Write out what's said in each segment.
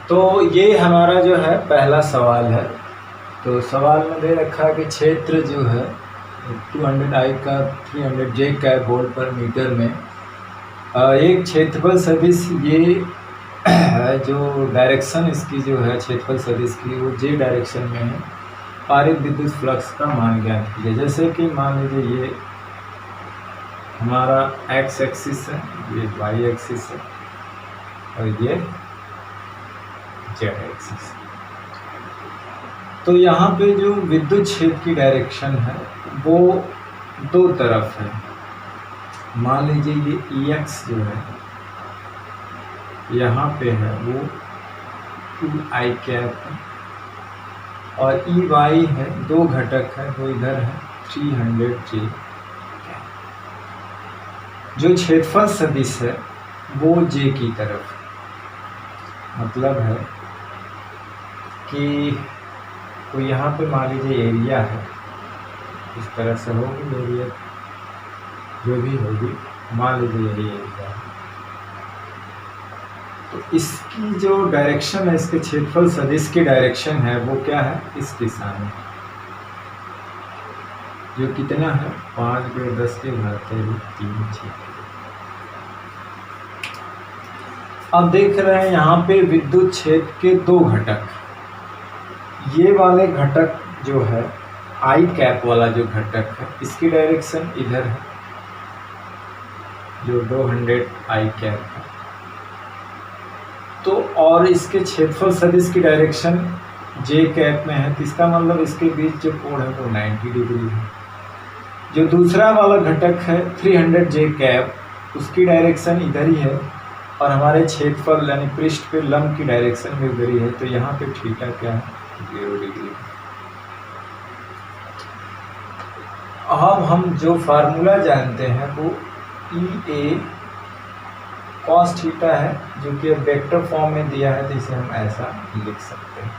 तो ये हमारा जो है पहला सवाल है। तो सवाल में दे रखा है कि क्षेत्र जो है 200i का 300j कैप वोल्ट पर मीटर में एक क्षेत्रफल सदिश, ये जो डायरेक्शन इसकी जो है क्षेत्रफल सदिश की वो जे डायरेक्शन में है, पारित विद्युत फ्लक्स का मान ज्ञात कीजिए। जैसे कि मान लीजिए ये हमारा एक्स एक्सिस है, ये वाई एक्सिस है और ये जेड एक्सिस। तो यहाँ पे जो विद्युत क्षेत्र की डायरेक्शन है वो दो तरफ है। मान लीजिए ये EX जो है यहाँ पे है वो 2i कैप है और EY है, दो घटक है, वो इधर है 300j। जो क्षेत्रफल सदिश है वो j की तरफ है। मतलब है कि तो यहाँ पे मान लीजिए एरिया है, इस तरह से होगी एरिया, जो भी होगी मान लीजिए यही एरिया है। तो इसकी जो डायरेक्शन है, इसके क्षेत्रफल सदिश की डायरेक्शन है वो क्या है, इस दिशा में, जो कितना है 5/10⁻³ अब देख रहे हैं यहाँ पे विद्युत क्षेत्र के दो घटक। ये वाले घटक जो है आई कैप वाला जो घटक है इसकी डायरेक्शन इधर है, जो 200i कैप है। तो और इसके क्षेत्रफल सदिश की डायरेक्शन जे कैप में है, तो इसका मतलब इसके बीच जो कोण है वो 90 डिग्री है। जो दूसरा वाला घटक है 300j कैप, उसकी डायरेक्शन इधर ही है और हमारे क्षेत्रफल यानी पृष्ठ पे लंब की डायरेक्शन भी उधर ही है। तो यहाँ पे थीटा क्या है, 0 डिग्री। अब हम जो फार्मूला जानते हैं वो EA cos थीटा है, जो कि अब वेक्टर फॉर्म में दिया है, तो इसे हम ऐसा लिख सकते हैं।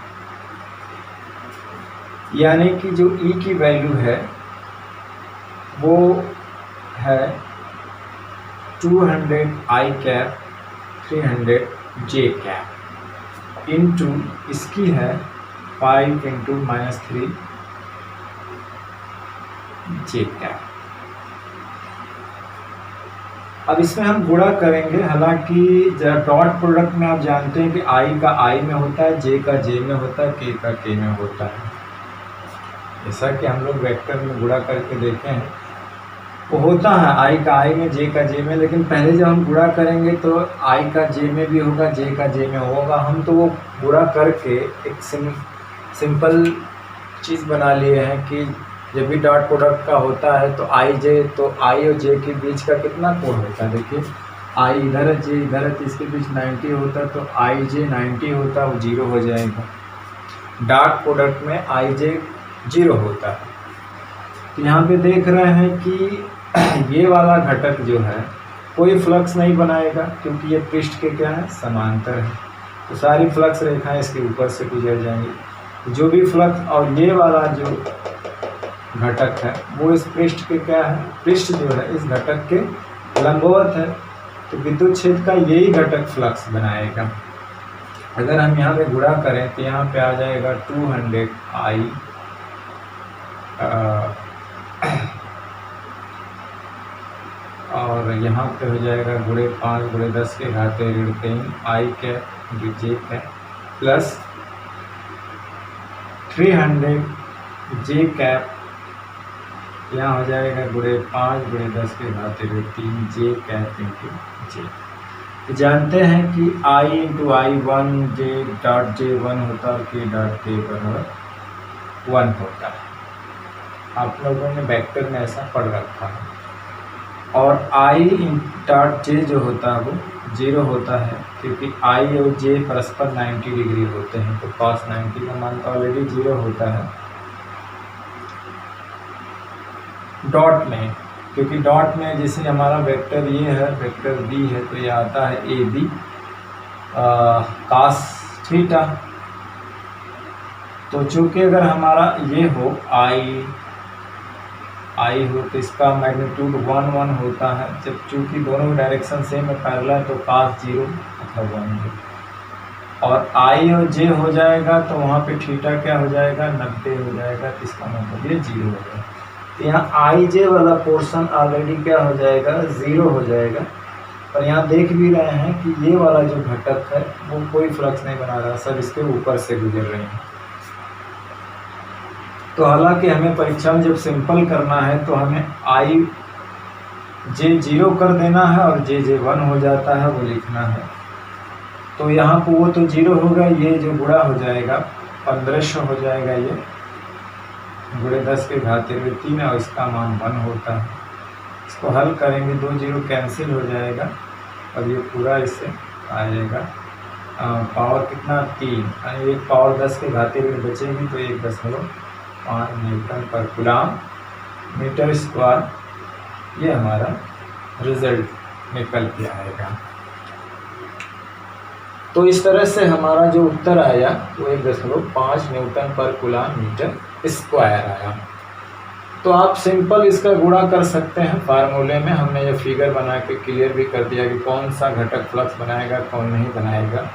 यानी कि जो E की वैल्यू है वो है 200i cap 300j cap into इसकी है 5 × -3j कैप। अब इसमें हम गुणा करेंगे। हालांकि डॉट प्रोडक्ट में आप जानते हैं कि i का i में होता है, j का j में होता है, k का k में होता है। जैसा कि हम लोग वेक्टर में गुणा करके देखे हैं, वो होता है i का i में, j का j में। लेकिन पहले जब हम गुणा करेंगे तो i का j में भी होगा, j का j में होगा। हम तो वो गुणा करके एक सिंपल चीज़ बना लिए हैं कि जब भी डॉट प्रोडक्ट का होता है तो i और j के बीच का कितना कोण होता है। देखिए i इधर है, j इधर है, तो इसके बीच 90 होता है, तो i j 90 होता है, वो 0 हो जाएगा। डॉट प्रोडक्ट में i j 0 होता है। तो यहाँ पे देख रहे हैं कि ये वाला घटक जो है कोई फ्लक्स नहीं बनाएगा, क्योंकि ये पृष्ठ के क्या है, समांतर है। तो सारी फ्लक्स रेखाएं इसके ऊपर से गुजर जाएंगी। जो भी फ्लक्स, और ये वाला जो घटक है वो इस पृष्ठ के क्या है, पृष्ठ जो है इस घटक के लंबवत है। तो विद्युत क्षेत्र का यही घटक फ्लक्स बनाएगा। अगर हम यहाँ पे गुणा करें तो यहाँ पे आ जाएगा 200i और यहाँ पे हो जाएगा गुणे 5 × 10⁻³ i cap j cap plus 300j cap, यहाँ हो जाएगा गुणे 5 × 10⁻³ j कैप इंटू j। जानते हैं कि i × i 1 j dot j 1 होता है और k डॉट k बराबर 1 होता है। आप लोगों ने वेक्टर में ऐसा पढ़ रखा है। और i डॉट j जो होता है वो 0 होता है, क्योंकि i और j परस्पर 90 डिग्री होते हैं। तो cos 90 का मान ऑलरेडी 0 होता है डॉट में, क्योंकि डॉट में जैसे हमारा वेक्टर ये है, वेक्टर b है, तो ये आता है AB cos थीटा। तो चूँकि अगर हमारा ये हो आई हो तो इसका मैग्नीट्यूड 1 होता है। जब चूँकि दोनों डायरेक्शन सेम है, पैरेलल, तो cos 0 मतलब 1 है। और आई और जे हो जाएगा तो वहाँ पे थीटा क्या हो जाएगा, 90 हो जाएगा। तो इसका मतलब ये 0 हो जाएगा। तो यहाँ आई जे वाला पोर्शन ऑलरेडी क्या हो जाएगा, 0 हो जाएगा। और यहाँ देख भी रहे हैं कि ये वाला जो घटक है वो कोई फ्लक्स नहीं बना रहा, सब इसके ऊपर से गुजर रहे हैं। तो हालांकि हमें परीक्षा में जब सिंपल करना है तो हमें आई जे 0 कर देना है और जे 1 हो जाता है, वो लिखना है। तो यहाँ को वो तो 0 होगा, ये जो गुणा हो जाएगा 1500 हो जाएगा, ये गुणे 10 के घाते में 3 और इसका मान 1 होता है। इसको हल करेंगे 2 0 कैंसिल हो जाएगा और ये पूरा इससे आएगा पावर कितना 3, यानी एक पावर 10 के घाते में बचेगी तो 1.5 न्यूटन पर कूलम मीटर स्क्वायर, ये हमारा रिजल्ट निकल के आएगा। तो इस तरह से हमारा जो उत्तर आया वो 1.5 न्यूटन पर कूलम मीटर स्क्वायर आया। तो आप सिंपल इसका गुणा कर सकते हैं फार्मूले में। हमने ये फिगर बना के क्लियर भी कर दिया कि कौन सा घटक फ्लक्स बनाएगा कौन नहीं बनाएगा।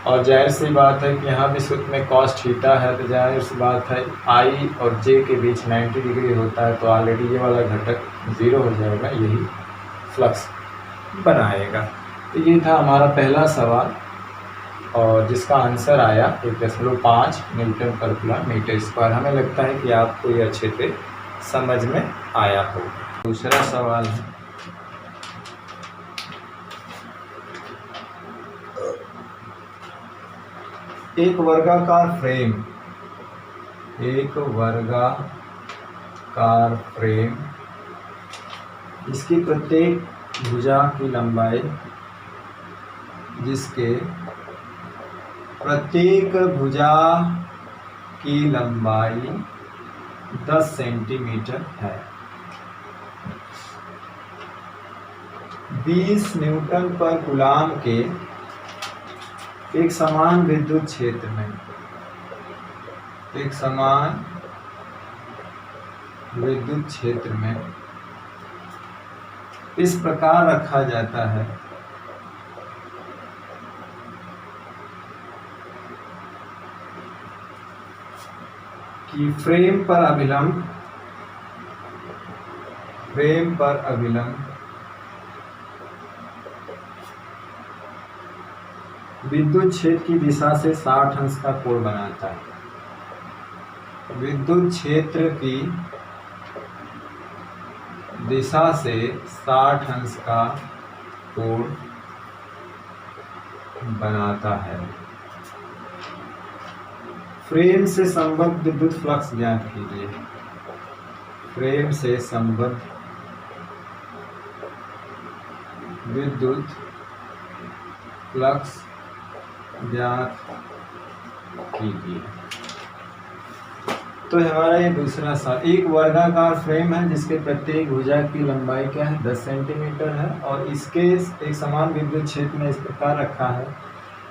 और जाहिर सी बात है कि यहाँ भी सूत्र में कॉस थीटा है, तो जाहिर सी बात है आई और जे के बीच 90 डिग्री होता है, तो ऑलरेडी ये वाला घटक 0 हो जाएगा, यही फ्लक्स बनाएगा। तो ये था हमारा पहला सवाल और जिसका आंसर आया 1.5 न्यूटन पर कूलम मीटर स्क्वायर। हमें लगता है कि आपको ये अच्छे से समझ में आया होगा। दूसरा सवाल है, एक वर्गाकार फ्रेम, इसकी प्रत्येक भुजा की लंबाई, जिसके प्रत्येक भुजा की लंबाई 10 सेंटीमीटर है, 20 न्यूटन पर कूलम के एक समान विद्युत क्षेत्र में इस प्रकार रखा जाता है कि फ्रेम पर अभिलंब विद्युत क्षेत्र की दिशा से 60 अंश का कोण बनाता है। विद्युत क्षेत्र की दिशा से 60 अंश का कोण बनाता है। फ्रेम से संबद्ध विद्युत फ्लक्स ज्ञात कीजिए। फ्रेम से संबद्ध विद्युत फ्लक्स ज्ञात कीजिए। तो हमारा ये दूसरा सवाल, एक वर्गाकार फ्रेम है जिसके प्रत्येक भुजा की लंबाई क्या है, 10 सेंटीमीटर है और इसके एक समान विद्युत क्षेत्र में इस प्रकार रखा है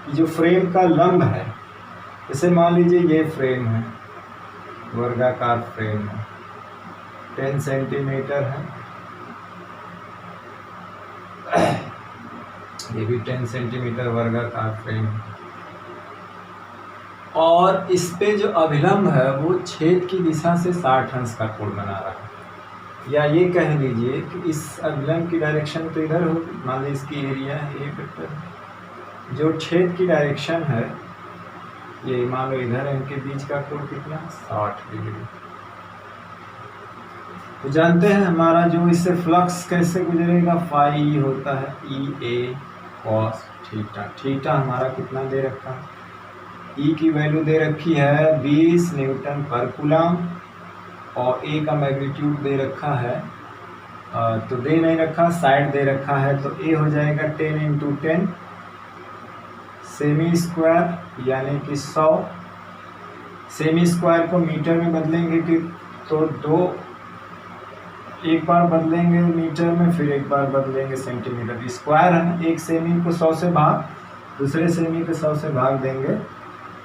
कि जो फ्रेम का लंब है, जैसे मान लीजिए ये फ्रेम है, वर्गाकार फ्रेम है, 10 सेंटीमीटर है, ये भी 10 सेंटीमीटर वर्गाकार फ्रेम है और इस पे जो अभिलंब है वो छेद की दिशा से 60 अंश का कोण बना रहा है। या ये कह लीजिए कि इस अभिलंब की डायरेक्शन तो इधर होगी, मान लीजिए इसकी एरिया है ये वेक्टर, जो छेद की डायरेक्शन है ये मान लो इधर है, इनके बीच का कोण कितना, 60 डिग्री। तो जानते हैं हमारा जो इससे फ्लक्स कैसे गुजरेगा, फाई होता है EA cos थीटा। थीटा हमारा कितना दे रखा है, E की वैल्यू दे रखी है 20 न्यूटन पर कूलम और A का मैग्नीट्यूड दे रखा है, तो दे नहीं रखा, साइड दे रखा है, तो A हो जाएगा 10 × 10 सेमी स्क्वायर यानी कि 100। सेमी स्क्वायर को मीटर में बदलेंगे कि तो एक बार बदलेंगे मीटर में, फिर एक बार बदलेंगे सेंटीमीटर। स्क्वायर है ना, एक सेमी को 100 से भाग, दूसरे सेमी को 100 से भाग देंगे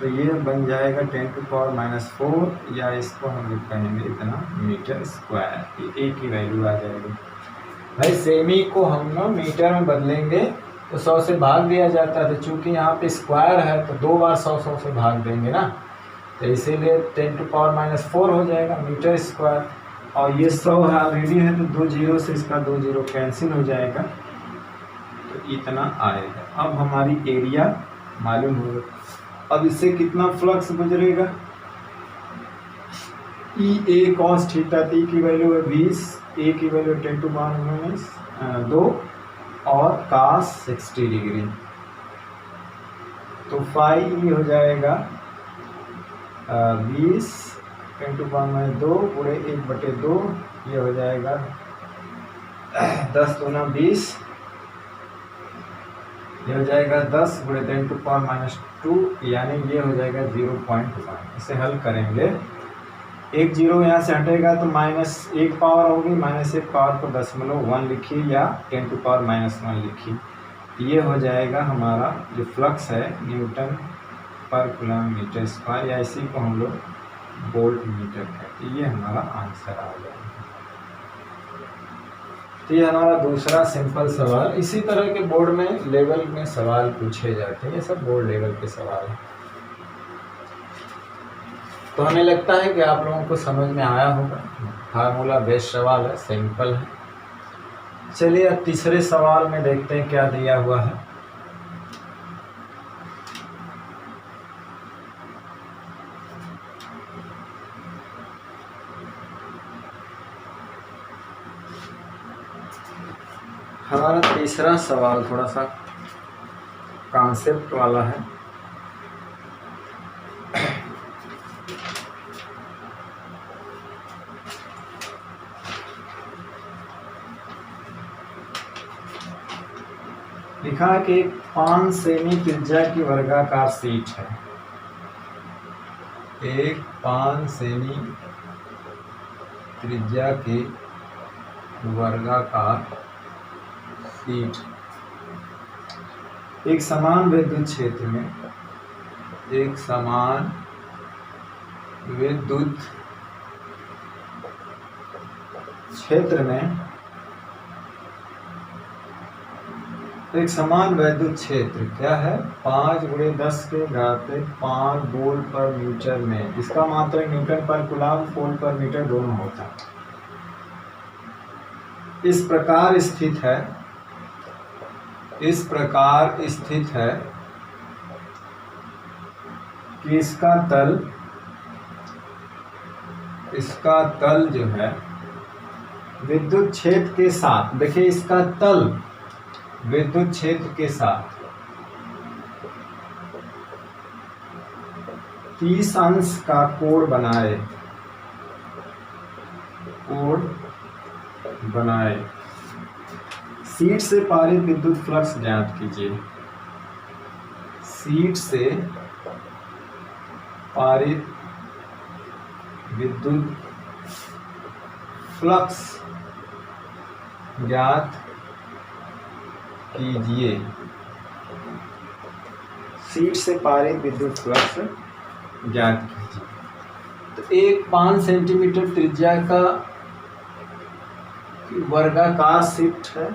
तो ये बन जाएगा 10⁻⁴, या इसको हम लोग कहेंगे इतना मीटर स्क्वायर। ये A की वैल्यू आ जाएगी। भाई सेमी को हम लोग मीटर में बदलेंगे तो 100 से भाग दिया जाता है, तो चूंकि यहाँ पे स्क्वायर है तो 2 बार 100 से भाग देंगे ना, तो इसीलिए 10⁻⁴ हो जाएगा मीटर स्क्वायर। और ये 100 है ऑलरेडी है, तो 2 जीरो से इसका 2 जीरो कैंसिल हो जाएगा, तो इतना आएगा। अब हमारी एरिया मालूम होगा। अब इससे कितना फ्लक्स गुजरेगा, ई ए कॉस थीटा, टी की वैल्यू है 20, ए की वैल्यू 10⁻², और कास 60 डिग्री, तो फाई हो जाएगा 20 10⁻², पूरे 1/2, ये हो जाएगा 10 दूना 20, ये हो जाएगा 10 × 10⁻², यानी ये हो जाएगा 0.1। इसे हल करेंगे, एक जीरो यहाँ से हटेगा तो -1 पावर होगी, -1 पावर को 0.1 लिखिए या 10⁻⁻1 लिखिए। ये हो जाएगा हमारा जो फ्लक्स है न्यूटन पर कूलम मीटर स्क्वायर, या इसी को हम लोग वोल्ट मीटर कहते हैं। ये हमारा आंसर आ जाएगा। तो ये हमारा दूसरा सिंपल सवाल। इसी तरह के बोर्ड में लेवल में सवाल पूछे जाते हैं, ये सब बोर्ड लेवल के सवाल हैं। तो हमें लगता है कि आप लोगों को समझ में आया होगा। फार्मूला बेस्ड सवाल है, सिंपल है। चलिए अब तीसरे सवाल में देखते हैं क्या दिया हुआ है। हमारा तीसरा सवाल थोड़ा सा कॉन्सेप्ट वाला है। लिखा है कि एक 5 सेमी त्रिज्या की वर्गाकार शीट है। एक 5 सेमी त्रिज्या की वर्गाकार शीट एक समान विद्युत क्षेत्र में, एक समान विद्युत क्षेत्र में, एक समान वैद्युत क्षेत्र क्या है 5 × 10⁵ वोल्ट पर मीटर में, इसका मात्रक न्यूटन पर कूलम वोल्ट पर मीटर दोनों होता है, इस प्रकार स्थित है, इस प्रकार स्थित है कि इसका तल जो है विद्युत क्षेत्र के साथ, देखिए इसका तल विद्युत क्षेत्र के साथ 30 अंश का कोण बनाए। शीट से पारित विद्युत फ्लक्स ज्ञात कीजिए। शीट से पारित विद्युत फ्लक्स ज्ञात कीजिए। शीट से पारित विद्युत फ्लक्स ज्ञात कीजिए। तो एक 5 सेंटीमीटर त्रिज्या का वर्गाकार शीट है,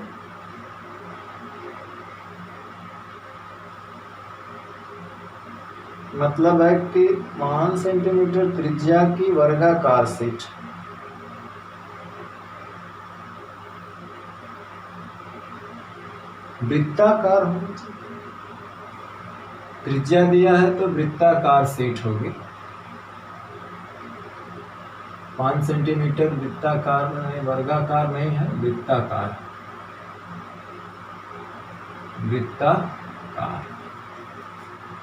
मतलब है कि 5 सेंटीमीटर त्रिज्या की वर्गाकार शीट वृत्ताकार होगी। त्रिज्या दिया है तो वृत्ताकार शीट होगी। 5 सेंटीमीटर वृत्ताकार नहीं, वर्गाकार नहीं है, वृत्ताकार।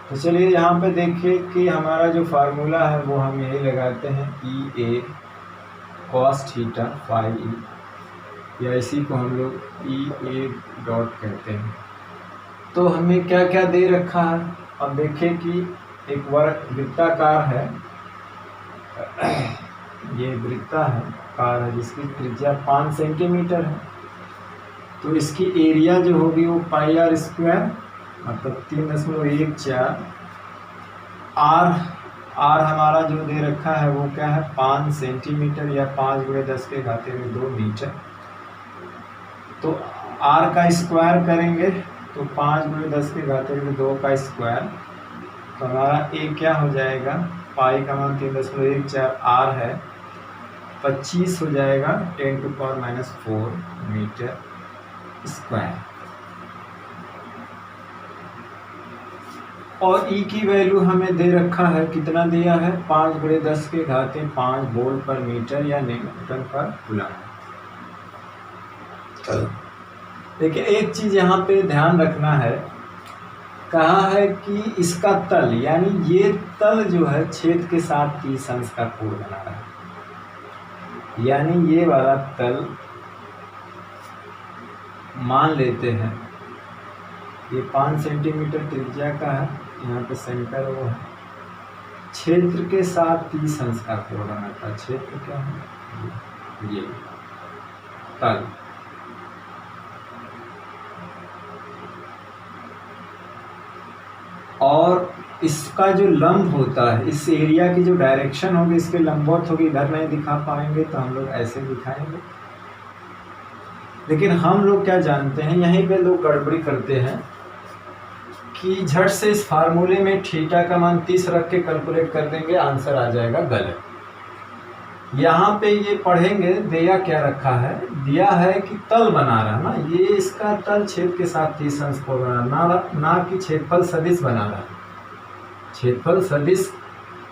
तो चलिए यहाँ पे देखिए कि हमारा जो फार्मूला है वो हम यही लगाते हैं, ई ए कॉस थीटा फाई ई, या इसी को हम लोग ई ए डॉट कहते हैं। तो हमें क्या क्या दे रखा है, अब देखिए कि एक वृत्ताकार है, ये वृत्ताकार है जिसकी त्रिज्या 5 सेंटीमीटर है, तो इसकी एरिया जो होगी वो πr², मतलब 3.14। आर हमारा जो दे रखा है वो क्या है 5 सेंटीमीटर या 5 × 10⁻²मीटर। तो आर का स्क्वायर करेंगे तो 5 गुणे 10 के घाते 2 का स्क्वायर, तो हमारा ए क्या हो जाएगा, पाई का मान 3.14 आर है, 25 हो जाएगा 10⁻⁻4 मीटर स्क्वायर। और ई की वैल्यू हमें दे रखा है, कितना दिया है, 5 गुणे 10 के घाते 5 वोल्ट पर मीटर या न्यूटन पर कूलम। देखिए एक चीज यहाँ पे ध्यान रखना है, कहा है कि इसका तल यानी ये तल जो है छेद के साथ 30 अंश का कोण बना रहा है, यानी ये वाला तल मान लेते हैं ये 5 सेंटीमीटर त्रिज्या का है, यहाँ पे सेंटर वो है, क्षेत्र के साथ 30 अंश का कोण बनाता है। क्षेत्र क्या है, ये तल, और इसका जो लंब होता है, इस एरिया की जो डायरेक्शन होगी इसके लंबवत होगी, इधर नहीं दिखा पाएंगे तो हम लोग ऐसे दिखाएंगे। लेकिन हम लोग क्या जानते हैं, यहीं पे लोग गड़बड़ी करते हैं कि झट से इस फार्मूले में थीटा का मान 30 रख के कैलकुलेट कर देंगे, आंसर आ जाएगा गलत। यहाँ पे ये पढ़ेंगे दिया क्या रखा है, दिया है कि तल बना रहा है ना, ये इसका तल छेद के साथ 30 अंश कोण बना ना कि क्षेत्रफल सदिश बना रहा है। क्षेत्रफल सदिश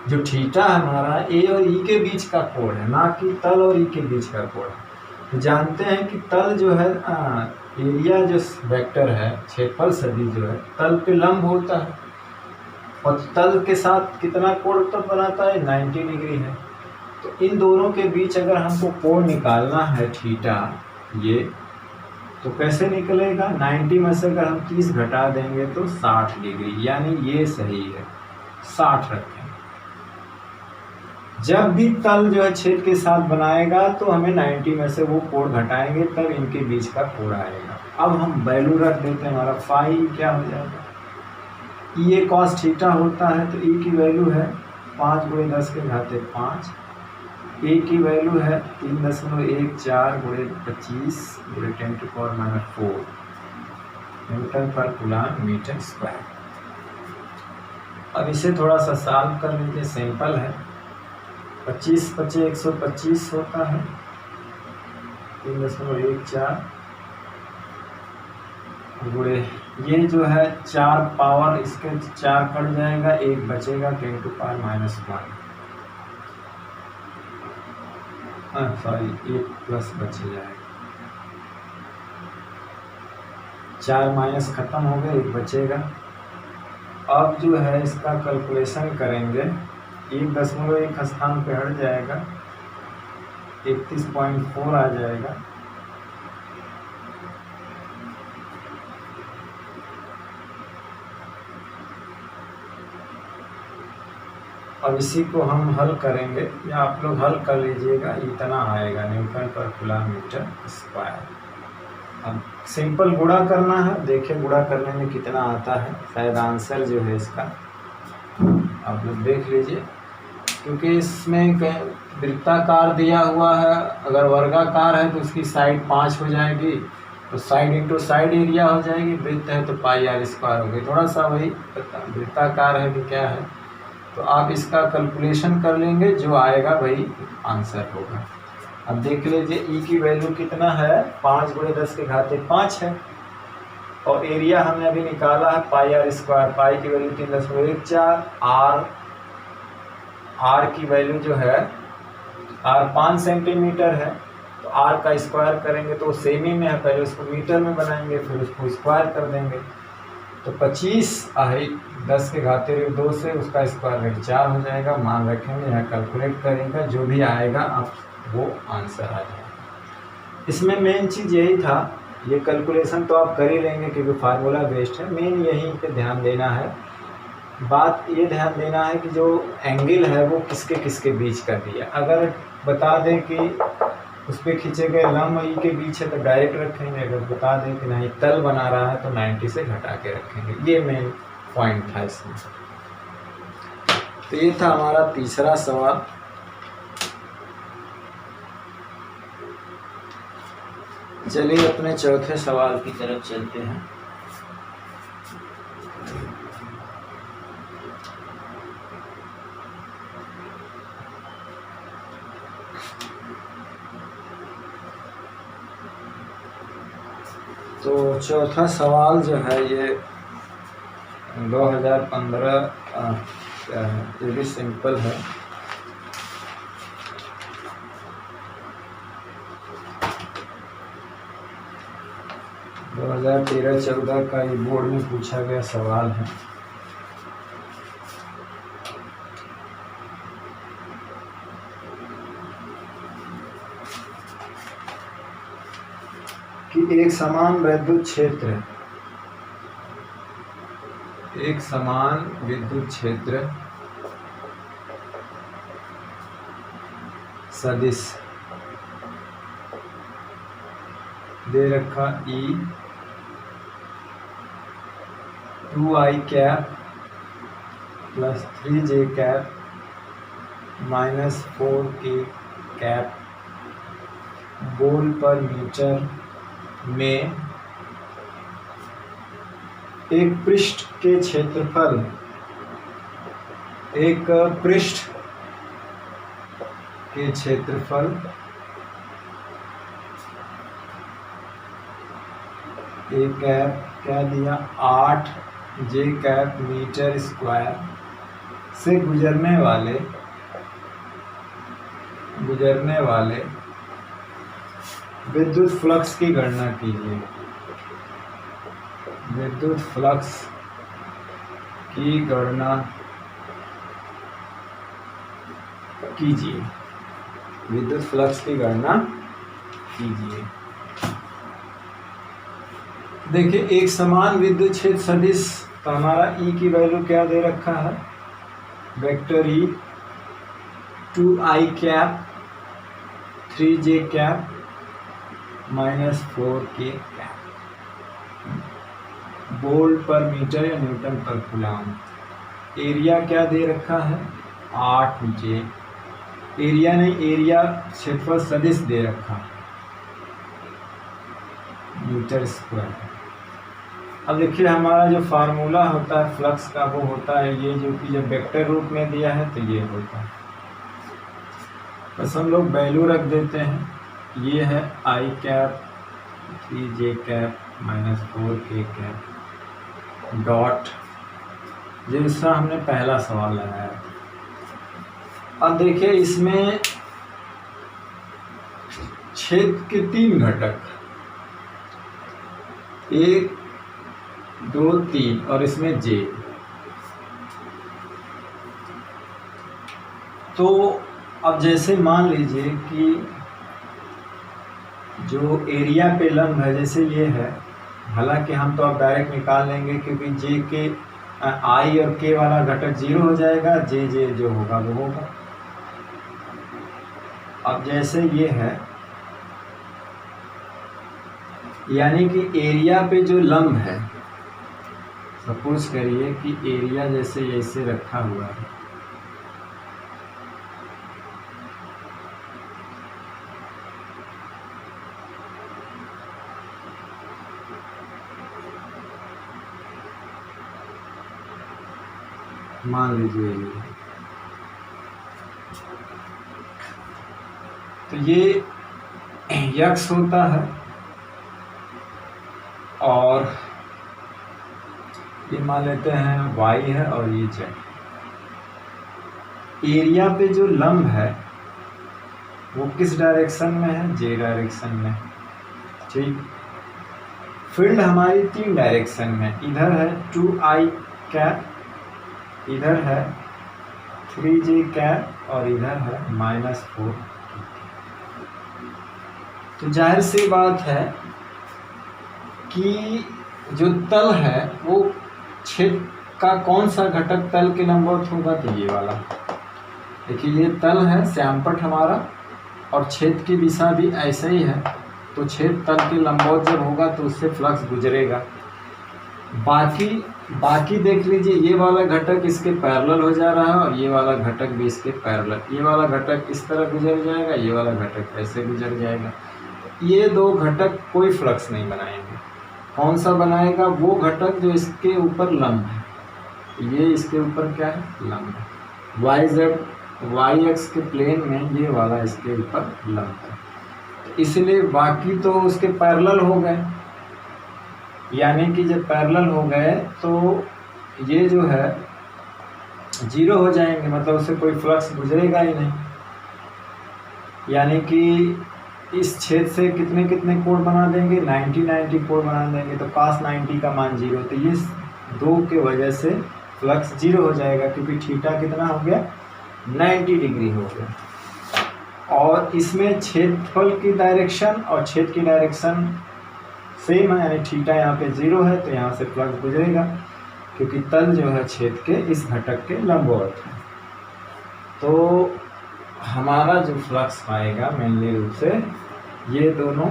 जो थीटा हमारा ए और ई के बीच का कोण है, ना कि तल और ई के बीच का कोण है। तो जानते हैं कि तल जो है एरिया जो वेक्टर है, क्षेत्रफल सदिश जो है तल पे लंब होता है, और तल के साथ कितना कोण तो बनाता है, 90 डिग्री है। तो इन दोनों के बीच अगर हमको कोण निकालना है थीटा, ये तो कैसे निकलेगा, 90 में से अगर हम 30 घटा देंगे तो 60 डिग्री, यानी ये सही है, 60 रखें। जब भी तल जो है छेद के साथ बनाएगा तो हमें 90 में से वो कोण घटाएंगे, तब इनके बीच का कोण आएगा। अब हम वैल्यू रख देते हैं, हमारा फाई क्या हो जाएगा, ये कॉस थीटा होता है, तो ई की वैल्यू है 5 गुणे 10 के घाते 5, ए की वैल्यू है 3.14 गुणे 25 गुणे 10⁻⁴ न्यूटन पर कूलम मीटर स्क्वायर। अब इसे थोड़ा सा सॉल्व कर लीजिए, सिंपल है। 25 × 125 होता है, 3.14 गुणे ये जो है 4 पावर, इसके 4 कट जाएगा, 1 बचेगा 10⁻⁻1, सॉरी 1 प्लस बच जाएगा, 4 माइनस खत्म हो गए, 1 बचेगा। अब जो है इसका कैलकुलेशन करेंगे, 1.1 स्थान पे हट जाएगा, 31.4 आ जाएगा। अब इसी को हम हल करेंगे, या आप लोग हल कर लीजिएगा, इतना आएगा न्यूटन पर कूलम मीटर स्क्वायर। अब सिंपल गुणा करना है, देखिए गुणा करने में कितना आता है, शायद आंसर जो है इसका आप लोग देख लीजिए, क्योंकि इसमें वृत्ताकार दिया हुआ है, अगर वर्गाकार है तो उसकी साइड 5 हो जाएगी, तो साइड इंटू साइड एरिया हो जाएगी, वृत्त है तो πr² हो गई, थोड़ा सा वही वृत्ताकार है कि क्या है, तो आप इसका कैलकुलेशन कर लेंगे, जो आएगा वही आंसर होगा। अब देख लीजिए ई की वैल्यू कितना है, 5 गुणे 10 के घाते 5 है, और एरिया हमने अभी निकाला है πr², पाई की वैल्यू 3.14, आर की वैल्यू जो है आर 5 सेंटीमीटर है, तो आर का स्क्वायर करेंगे तो सेमी में है, पहले उसको मीटर में बनाएंगे फिर उसको स्क्वायर कर देंगे, तो 25 आहे 10 के घाते 2 से उसका स्क्वायर रेट 4 हो जाएगा, मान रखेंगे, यहाँ कैलकुलेट करेंगे, जो भी आएगा आप वो आंसर आ जाएगा। इसमें मेन चीज़ यही था, ये कैलकुलेशन तो आप कर ही लेंगे क्योंकि फार्मूला बेस्ड है, मेन यहीं पे ध्यान देना है, बात ये ध्यान देना है कि जो एंगल है वो किसके किसके बीच का दिया। अगर बता दें कि उस पर खींचे गए लंब ई के बीच है तो डायरेक्ट रखेंगे, अगर बता दें कि नहीं तल बना रहा है तो 90 से घटा के रखेंगे, ये मेन पॉइंट था इसमें। तो ये था हमारा तीसरा सवाल। चलिए अपने चौथे सवाल की तरफ चलते हैं। तो चौथा सवाल जो है ये 2015 क्या है, ये भी सिंपल है। दो 2013-14 का ये बोर्ड में पूछा गया सवाल है। कि एक समान विद्युत क्षेत्र सदिश दे रखा E 2i cap plus 3j cap minus 4k cap बोल पर मीटर में एक पृष्ठ के क्षेत्रफल एक कैप क्या दिया 8 जे कैप मीटर स्क्वायर से गुजरने वाले विद्युत फ्लक्स की गणना कीजिए। विद्युत फ्लक्स की गणना कीजिए। देखिए एक समान विद्युत क्षेत्र सदिश तो हमारा E की वैल्यू क्या दे रखा है, vector E 2i cap 3j cap minus 4k cap volt पर मीटर या न्यूटन पर कूलम। एरिया क्या दे रखा है 8j, एरिया नहीं एरिया क्षेत्रफल सदिश दे रखा है मीटर स्क्वायर। अब देखिए हमारा जो फार्मूला होता है फ्लक्स का वो होता है ये, जो कि जब वेक्टर रूप में दिया है तो ये होता है, बस हम लोग वैल्यू रख देते हैं। ये है i cap 3j cap minus 4k cap dot, जैसा हमने पहला सवाल लगाया। अब देखिए इसमें क्षेत्र के 3 घटक 1 2 3 और इसमें j। तो अब जैसे मान लीजिए कि जो एरिया पे लंब है जैसे ये है, हालांकि हम तो अब डायरेक्ट निकाल लेंगे क्योंकि जे के आई और के वाला घटक 0 हो जाएगा, जे जो होगा वो होगा। अब जैसे ये है यानी कि एरिया पे जो लंब है, सपोज करिए कि एरिया जैसे ऐसे रखा हुआ है, मान लीजिए ये, तो ये x होता है और ये मान लेते हैं y है और ये z। एरिया पे जो लंब है वो किस डायरेक्शन में है, j डायरेक्शन में। ठीक, फील्ड हमारी 3 डायरेक्शन में, इधर है 2i कैप, इधर है 3j कैप और इधर है -4। तो जाहिर सी बात है कि जो तल है वो क्षेत्र का कौन सा घटक तल के लंबवत होगा, तो ये वाला। देखिए ये तल है श्यामपट्ट हमारा और क्षेत्र की दिशा भी ऐसे ही है, तो क्षेत्र तल के लंबवत जब होगा तो उससे फ्लक्स गुजरेगा। बाकी देख लीजिए ये वाला घटक इसके पैरेलल हो जा रहा है और ये वाला घटक भी इसके पैरेलल, ये वाला घटक इस तरह गुजर जाएगा, ये वाला घटक ऐसे गुजर जाएगा। ये 2 घटक कोई फ्लक्स नहीं बनाएंगे। कौन सा बनाएगा, वो घटक जो इसके ऊपर लंब है, ये इसके ऊपर क्या है, लंब है। y एक्स के प्लेन में ये वाला इसके ऊपर लंब है, इसलिए बाकी तो उसके पैरेलल हो गए। यानी कि जब पैरेलल हो गए तो ये जो है जीरो हो जाएंगे, मतलब उससे कोई फ्लक्स गुजरेगा ही नहीं। यानी कि इस छेद से कितने कितने कोण बना देंगे, 90 कोण बना देंगे, तो cos 90 का मान जीरो, तो ये दो के वजह से फ्लक्स जीरो हो जाएगा, क्योंकि थीटा कितना हो गया, 90 डिग्री हो गया। और इसमें छेदफल की डायरेक्शन और छेद की डायरेक्शन सेम है, यानी थीटा यहाँ पे जीरो है, तो यहाँ से फ्लक्स गुजरेगा, क्योंकि तल जो है छेद के इस घटक के लंबवत है। तो हमारा जो फ्लक्स आएगा मेनली रूप से ये दोनों,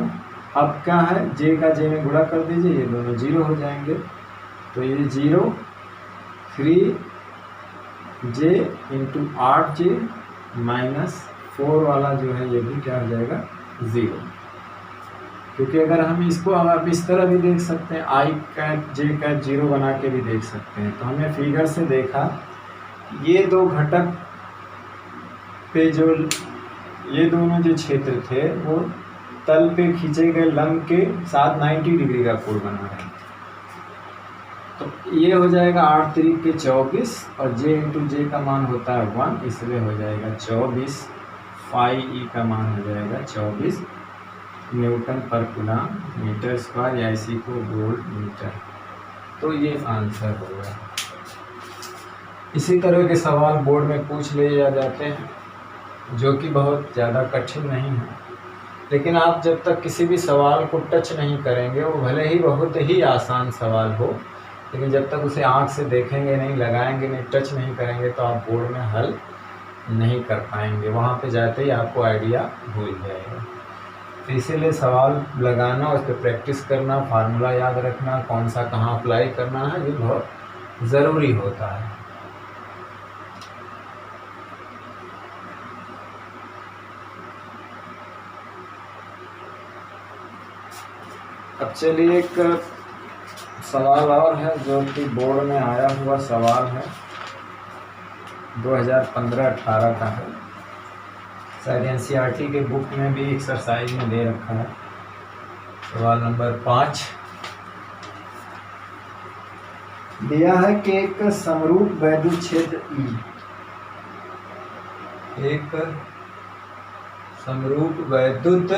अब क्या है, जे का जे में गुणा कर दीजिए, ये दोनों जीरो हो जाएंगे, तो ये 0 3j इंटू 8j -4 वाला जो है ये भी क्या हो जाएगा, 0। क्योंकि अगर हम इसको आप इस तरह भी देख सकते हैं, i कैप j कैप 0 बना के भी देख सकते हैं। तो हमने फिगर से देखा ये दो घटक पे जो ये दोनों जो क्षेत्र थे वो तल पे खींचे गए लंब के साथ 90 डिग्री का कोण बना रहे हैं। तो ये हो जाएगा 8 3 के 24 और j इंटू जे का मान होता है 1, इसलिए हो जाएगा 24 फाई ई का मान हो जाएगा 24 न्यूटन पर कूलम मीटर स्क्वायर, या इसी को वोल्ट मीटर। तो ये आंसर होगा। इसी तरह के सवाल बोर्ड में पूछ लिए जाते हैं, जो कि बहुत ज़्यादा कठिन नहीं है, लेकिन आप जब तक किसी भी सवाल को टच नहीं करेंगे, वो भले ही बहुत ही आसान सवाल हो, लेकिन जब तक उसे आँख से देखेंगे नहीं, लगाएंगे नहीं, टच नहीं करेंगे, तो आप बोर्ड में हल नहीं कर पाएंगे। वहाँ पे जाते ही आपको आइडिया भूल जाएगा। तो इसीलिए सवाल लगाना, उस पर प्रैक्टिस करना, फार्मूला याद रखना, कौन सा कहाँ अप्लाई करना है, ये बहुत ज़रूरी होता है। अब चलिए एक सवाल और है जो कि बोर्ड में आया हुआ सवाल है, 2015-18 का है, शायद एनसीईआरटी के बुक में भी एक्सरसाइज में दे रखा है। सवाल नंबर 5 दिया है कि एक समरूप वैद्युत क्षेत्र E, एक समरूप वैद्युत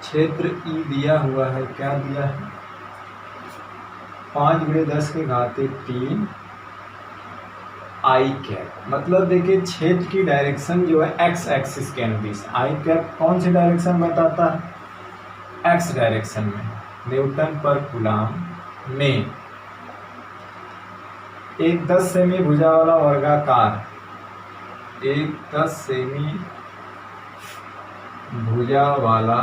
क्षेत्र E दिया हुआ है। क्या दिया है, 5×10⁻³ आई कैप। मतलब देखिए क्षेत्र की डायरेक्शन जो है एक्स एक्सिस के अनुदिश, आई कैप कौन सी डायरेक्शन बताता है, एक्स डायरेक्शन में, न्यूटन पर कूलम में एक 10 सेमी भुजा वाला वर्गाकार, एक 10 सेमी भुजा वाला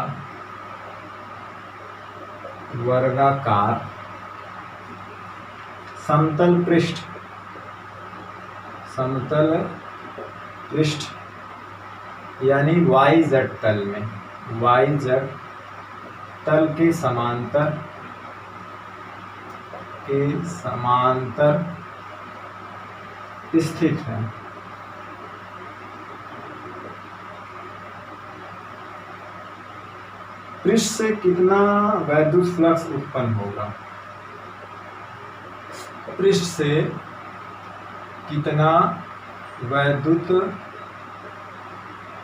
वर्गाकार समतल पृष्ठ, समतल पृष्ठ यानी YZ तल में, YZ तल के समांतर स्थित है। पृष्ठ से कितना वैद्युत फ्लक्स उत्पन्न होगा, पृष्ठ से कितना वैद्युत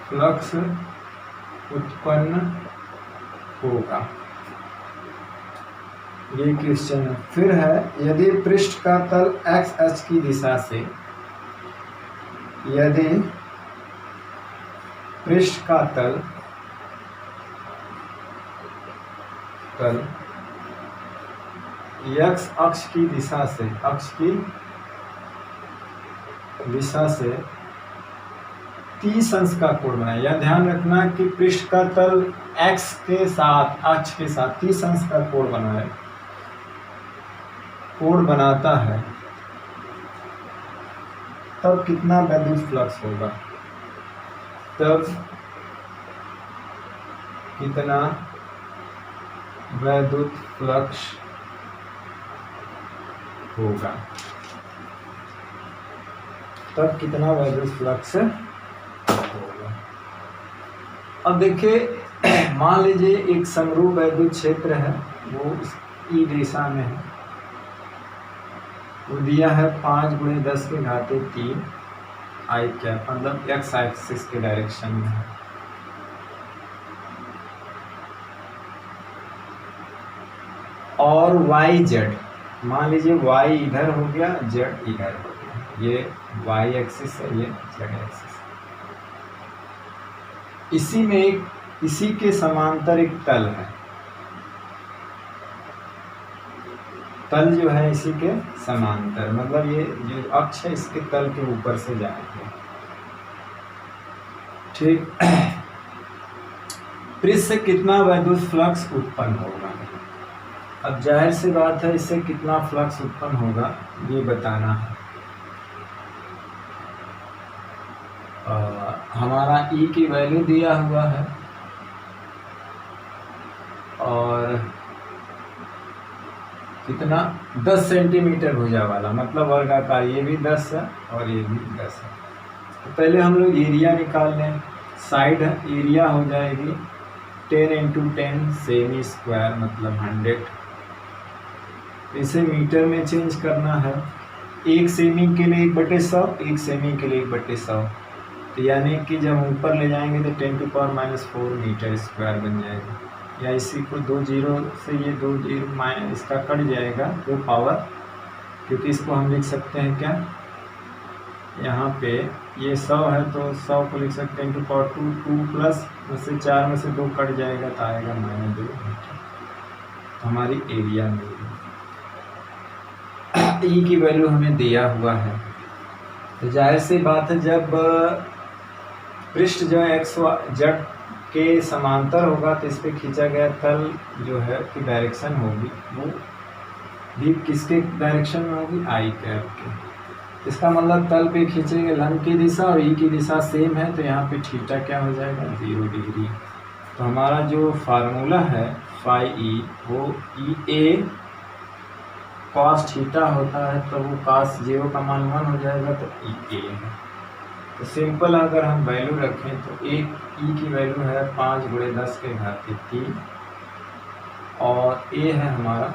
फ्लक्स उत्पन्न होगा, ये क्वेश्चन है। फिर है यदि पृष्ठ का तल एक्स अक्ष की दिशा से, यदि पृष्ठ का तल एक्स अक्ष की दिशा से, अक्ष की दिशा से 30 अंश का कोण बनाए। यह ध्यान रखना कि पृष्ठ का तल एक्स के साथ, अक्ष के साथ 30 अंश का कोण बनाए, कोण बनाता है, तब कितना वैद्युत फ्लक्स होगा, तब कितना वैद्युत फ्लक्स होगा, तब कितना वैद्युत फ्लक्स होगा। अब देखिए मान लीजिए एक समरूप वैद्युत क्षेत्र है वो ई दिशा में है, वो दिया है 5×10⁻³ आई कैप, मतलब एक्स एक्सिस के डायरेक्शन में है। और वाई जेड, मान लीजिए वाई इधर हो गया, जेड इधर हो गया, ये वाई एक्सिस है, ये जेड एक्सिस है। इसी में इसी के समांतर एक तल है, तल जो है इसी के समांतर, मतलब ये जो अक्ष है इसके तल के ऊपर से जाएंगे। ठीक, पृष्ठ से कितना वैद्युत फ्लक्स उत्पन्न होगा। अब जाहिर सी बात है, इससे कितना फ्लक्स उत्पन्न होगा ये बताना है। हमारा ई की वैल्यू दिया हुआ है और कितना 10 सेंटीमीटर भुजा वाला, मतलब वर्गाकार, ये भी 10 है और ये भी 10 है। तो पहले हम लोग एरिया निकाल लें। साइड एरिया हो जाएगी 10×10 सेमी स्क्वायर, मतलब 100। इसे मीटर में चेंज करना है। 1 सेमी के लिए 1/100, 1 सेमी के लिए 1/100, तो यानी कि जब ऊपर ले जाएंगे तो 10⁻⁴ मीटर स्क्वायर बन जाएगा। या इसी को 2 जीरो से ये 2 जीरो माइनस इसका कट जाएगा 2 पावर, क्योंकि इसको हम लिख सकते हैं क्या, यहाँ पे ये 100 है तो 100 को लिख सकते हैं 10⁻², 2 प्लस में से 4 में से 2 कट जाएगा तो आएगा -2 मीटर। तो हमारी एरिया मिल गई। ई की वैल्यू हमें दिया हुआ है, तो जाहिर सी बात है जब पृष्ठ जो है एक्स जेड के समांतर होगा तो इस पर खींचा गया तल जो है की डायरेक्शन होगी वो भी किसके डायरेक्शन में होगी, आई कैप के। इसका मतलब तल पे खींचेंगे लंब की दिशा और ई की दिशा सेम है, तो यहाँ पे थीटा क्या हो जाएगा, 0 डिग्री। तो हमारा जो फार्मूला है फाई ई, वो ई ए कॉस थीटा होता है, तो वो कॉस 0 का मान 1 हो जाएगा, तो ई ए है। तो सिंपल अगर हम वैल्यू रखें तो एक ई की वैल्यू है 5×10⁻³ और ए है हमारा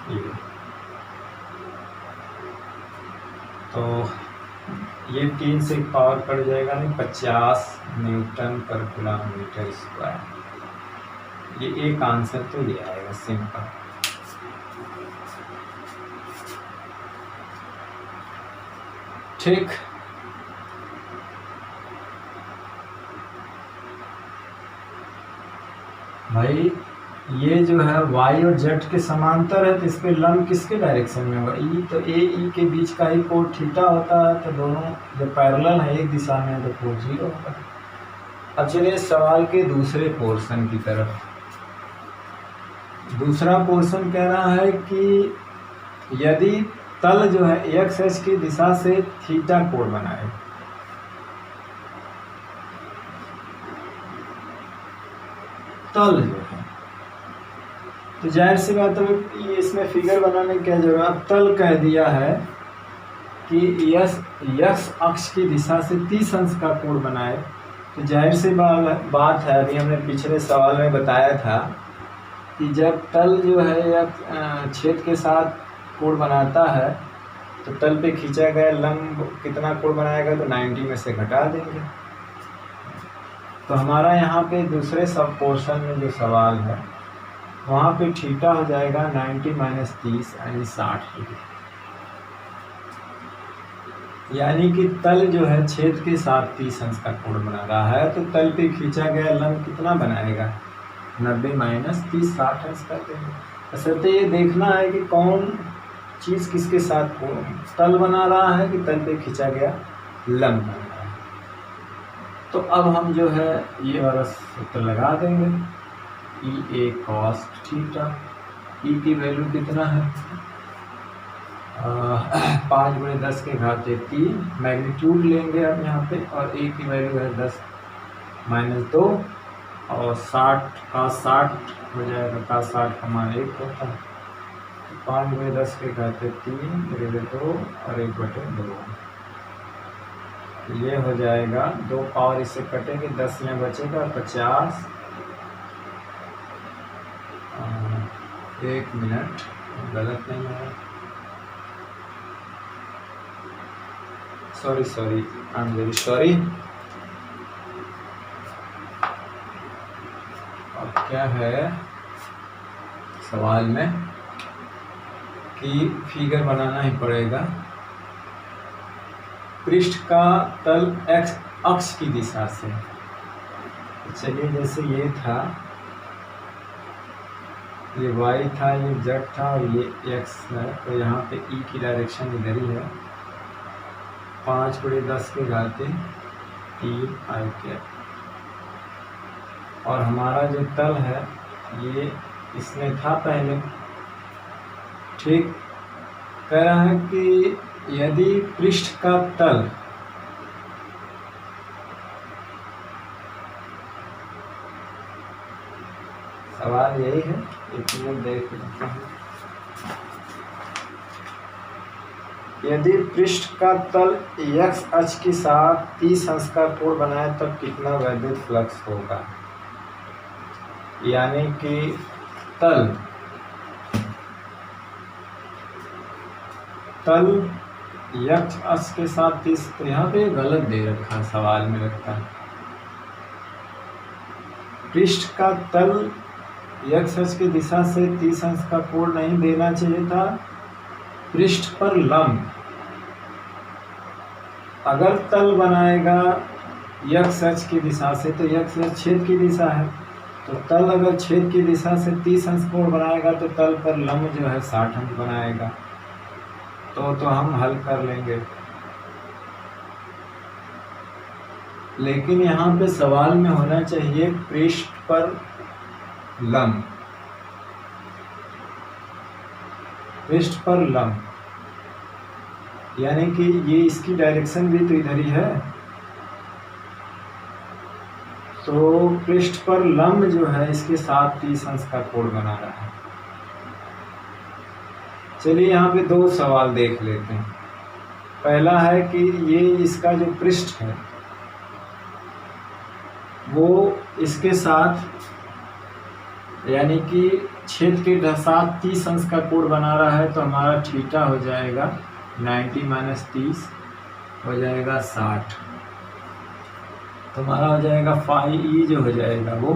ये, तो ये 3 से पावर कट जाएगा, नहीं 50 Nm/km²। ये एक आंसर तो ये आएगा सिंपल। ठीक, भाई ये जो है वाई और जेड के समांतर है, तो इस पे लंब किसके डायरेक्शन में होगा, ई, तो ए ई के बीच का ही कोण थीटा होता है, तो दोनों जब पैरेलल है एक दिशा में तो कोण 0 होगा। अब चलिए सवाल के दूसरे पोर्शन की तरफ। दूसरा पोर्शन कह रहा है कि यदि तल जो है एक्स एच की दिशा से थीटा कोण बनाए, तल जो है, तो जाहिर सी बात है इसमें फिगर बनाने की क्या जरूरत। अब तल कह दिया है कि यक्स अक्ष की दिशा से 30 अंश का कोण बनाए, तो जाहिर सी बात है, अभी हमने पिछले सवाल में बताया था कि जब तल जो है या छेद के साथ कोण बनाता है तो तल पे खींचा गया लंब कितना कोण बनाएगा, तो 90 में से घटा देंगे। तो हमारा यहाँ पे दूसरे सब पोर्शन में जो सवाल है वहाँ पे थीटा हो जाएगा 90 - 30 यानी 60 डिग्री। यानी कि तल जो है छेद के साथ 30 अंश का कोण बना रहा है, तो तल पे खींचा गया लंब कितना बनाएगा, 90 - 30 60 अंश कर देंगे। असल तो ये देखना है कि कौन चीज़ किसके साथ कोण तल बना रहा है कि तल पे खींचा गया लंब बना रहा है। तो अब हम जो है ये वाला सूत्र लगा देंगे, ई ए कॉस थीटा। ई की वैल्यू कितना है, 5×10⁻³ मैग्नीट्यूड लेंगे अब यहाँ पे, और ए की वैल्यू है 10 - 2 और 60 का 60 हो जाएगा, का 60 का मान 1 होता है। 5×10⁻³ 2 और 1/2, ये हो जाएगा 2 पावर इससे कटेंगे, 10 में बचेगा 50, एक मिनट, गलत नहीं है, sorry I am very sorry. अब क्या है सवाल में कि फिगर बनाना ही पड़ेगा। पृष्ठ का तल x अक्ष की दिशा से, चलिए जैसे ये था, ये y था, ये z था और ये x है, तो यहाँ पे e की डायरेक्शन इधर ही है, 5×10⁻³ आई कैप। और हमारा जो तल है ये इसमें था पहले, ठीक। कह रहा है कि यदि पृष्ठ का तल सवाल यही है, एक मिनट देख लेते हैं। यदि पृष्ठ का तल x अक्ष के साथ 30 अंश का कोण बनाए तब कितना वैद्युत फ्लक्स होगा। यानी कि तल x अक्ष के साथ 30, तो यहाँ पे गलत दे रखा है सवाल में, लगता है पृष्ठ का तल x अक्ष की दिशा से 30 अंश का कोण नहीं देना चाहिए था, पृष्ठ पर लंब। अगर तल बनाएगा x अक्ष की दिशा से तो x अक्ष छेद की दिशा है, तो तल अगर छेद की दिशा से 30 अंश कोण बनाएगा तो तल पर लंब जो है 60 अंश बनाएगा। तो हम हल कर लेंगे, लेकिन यहाँ पे सवाल में होना चाहिए पृष्ठ पर लंब, पृष्ठ पर लंब, यानी कि ये इसकी डायरेक्शन भी तो इधर ही है, तो पृष्ठ पर लंब जो है इसके साथ 30 अंश का कोण बना रहा है। चलिए यहाँ पे दो सवाल देख लेते हैं। पहला है कि ये इसका जो पृष्ठ है वो इसके साथ, यानी कि छेद के साथ 30 अंश का कोण बना रहा है, तो हमारा थीटा हो जाएगा 90 - 30 हो जाएगा 60, तो हमारा हो जाएगा फाई ई जो हो जाएगा वो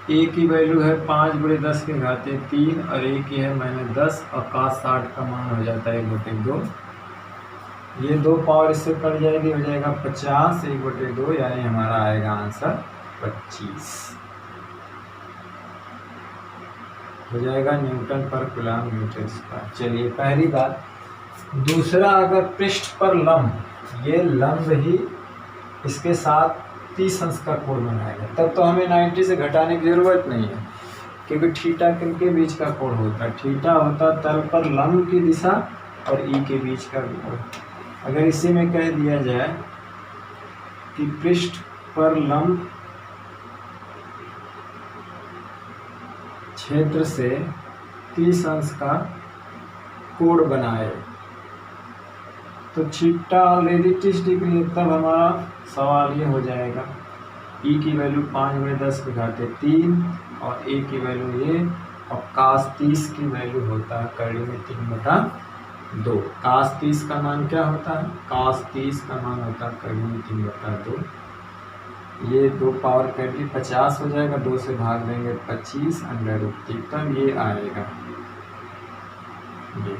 a की वैल्यू है 5×10⁻³ और a की है -10 और cos 60 का मान हो जाता है 1/2। ये दो पावर इससे कट जाएगी, हो जाएगा 50 1/2, यानी हमारा आएगा आंसर 25 हो जाएगा Nm/कूलम/मीटर²। चलिए पहली बात। दूसरा, अगर पृष्ठ पर लंब, ये लंब ही इसके साथ 30 अंश का कोण बनाएगा, तब तो हमें 90 से घटाने की जरूरत नहीं है, क्योंकि थीटा किनके बीच का कोण होता है, थीटा होता तल पर लंब की दिशा और ई के बीच का कोण। अगर इसी में कह दिया जाए कि पृष्ठ पर लंब क्षेत्र से 30 अंश का कोण बनाए, तो थीटा ऑलरेडी 30 डिग्री है, तब हमारा सवाल ये हो जाएगा ई की वैल्यू 5×10⁻³ और ए की वैल्यू ये, और cos 30 की वैल्यू होता है कड़ी में 3/2। cos 30 का मान क्या होता है, cos 30 का मान होता है कड़ी में 3/2। ये दो पावर कड़ी 50 हो जाएगा, 2 से भाग देंगे 25 √3, तब ये आएगा ये।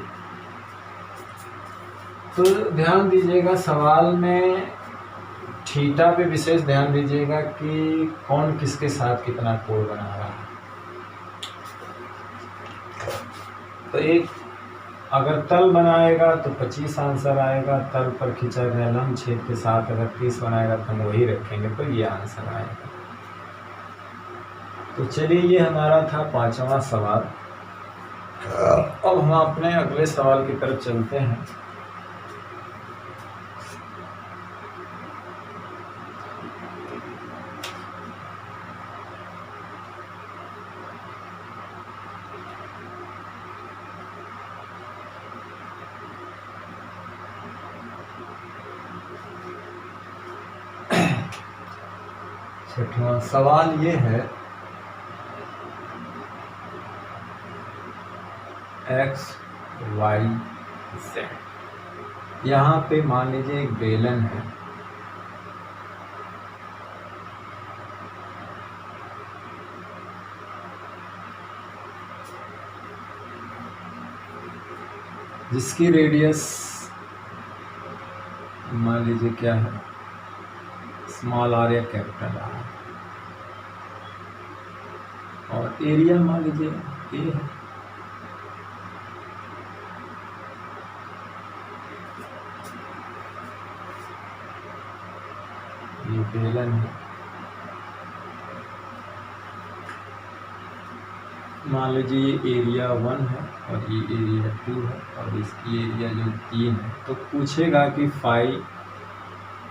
तो ध्यान दीजिएगा सवाल में थीटा पे विशेष ध्यान दीजिएगा कि कौन किसके साथ कितना कोण बना रहा है। तो एक अगर तल बनाएगा तो 25 आंसर आएगा, तल पर खींचा गया लंब छेद के साथ अगर 30 बनाएगा तो हम वही रखेंगे, तो ये आंसर आएगा। तो चलिए ये हमारा था 5वां सवाल। अब हम अपने अगले सवाल की तरफ चलते हैं। छठवां सवाल ये है एक्स वाई जेड। यहाँ पे मान लीजिए एक बेलन है, जिसकी रेडियस मान लीजिए क्या है, स्मॉल आर या कैपिटल आर, और एरिया मान लीजिए ए है। ये बेलन है, मान लीजिए ये एरिया 1 है और ये एरिया 2 है और इसकी एरिया जो 3 है। तो पूछेगा कि फाई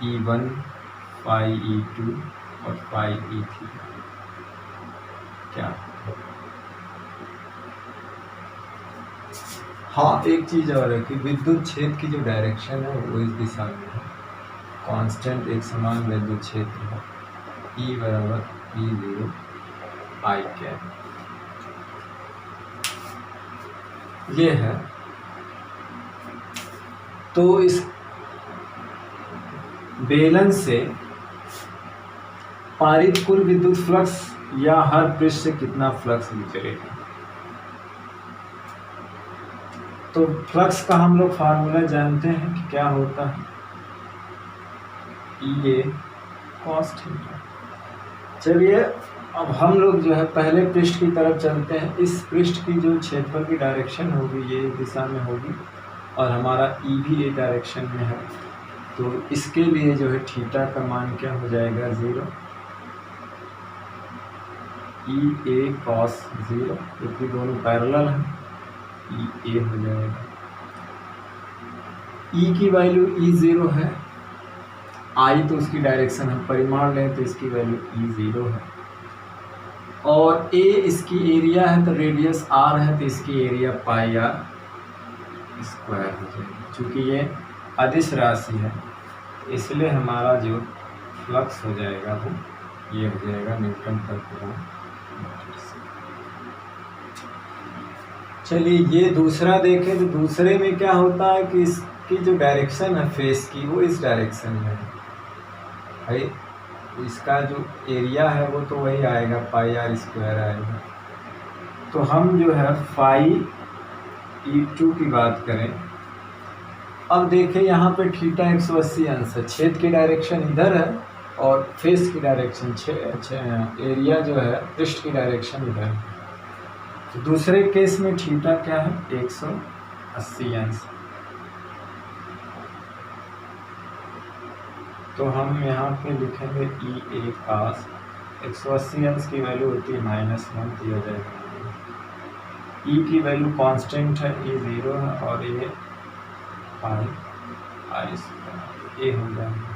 E1, फाई E2 और फाई E3 क्या। हाँ, एक चीज़ और है कि विद्युत क्षेत्र की जो डायरेक्शन है वो इस दिशा में है। कांस्टेंट एक समान विद्युत क्षेत्र है, E बराबर E0 I कैप, ये है। तो इस बेलन से पारित कुल विद्युत फ्लक्स या हर पृष्ठ से कितना फ्लक्स गुजरेगा। तो फ्लक्स का हम लोग फार्मूला जानते हैं कि क्या होता है, E cos थीटा। चलिए अब हम लोग जो है पहले पृष्ठ की तरफ चलते हैं। इस पृष्ठ की जो क्षेत्रफल की डायरेक्शन होगी ये दिशा में होगी और हमारा E भी एक डायरेक्शन में है। तो इसके लिए जो है थीटा का मान क्या हो जाएगा, 0, E A cos 0, क्योंकि दोनों पैरेलल हैं, E A हो जाएगा। E की वैल्यू E0 है, I तो उसकी डायरेक्शन हम परिमाण लें तो इसकी वैल्यू E0 है, और A इसकी एरिया है तो रेडियस R है तो इसकी एरिया पाई R स्क्वायर हो जाएगी। चूँकि ये अदिश राशि है इसलिए हमारा जो फ्लक्स हो जाएगा वो ये हो जाएगा न्यूटन पर कूलम। चलिए ये दूसरा देखें तो दूसरे में क्या होता है कि इसकी जो डायरेक्शन है फेस की वो इस डायरेक्शन में है भाई, इसका जो एरिया है वो तो वही आएगा, पाई आर स्क्वायर आएगा। तो हम जो है फाई E2 की बात करें, अब देखें यहाँ पे थीटा 180 अंश है, छेद की डायरेक्शन इधर है और फेस की डायरेक्शन एरिया जो है पृष्ठ की डायरेक्शन इधर है। तो दूसरे केस में थीटा क्या है, 180 अंश। तो हम यहाँ पे लिखेंगे E A cos 180 अंश की वैल्यू होती है -1 दिया जाएगा। E की वैल्यू कांस्टेंट है, E0 है और ये पाई आर स्क्वायर ए हो जाएगा।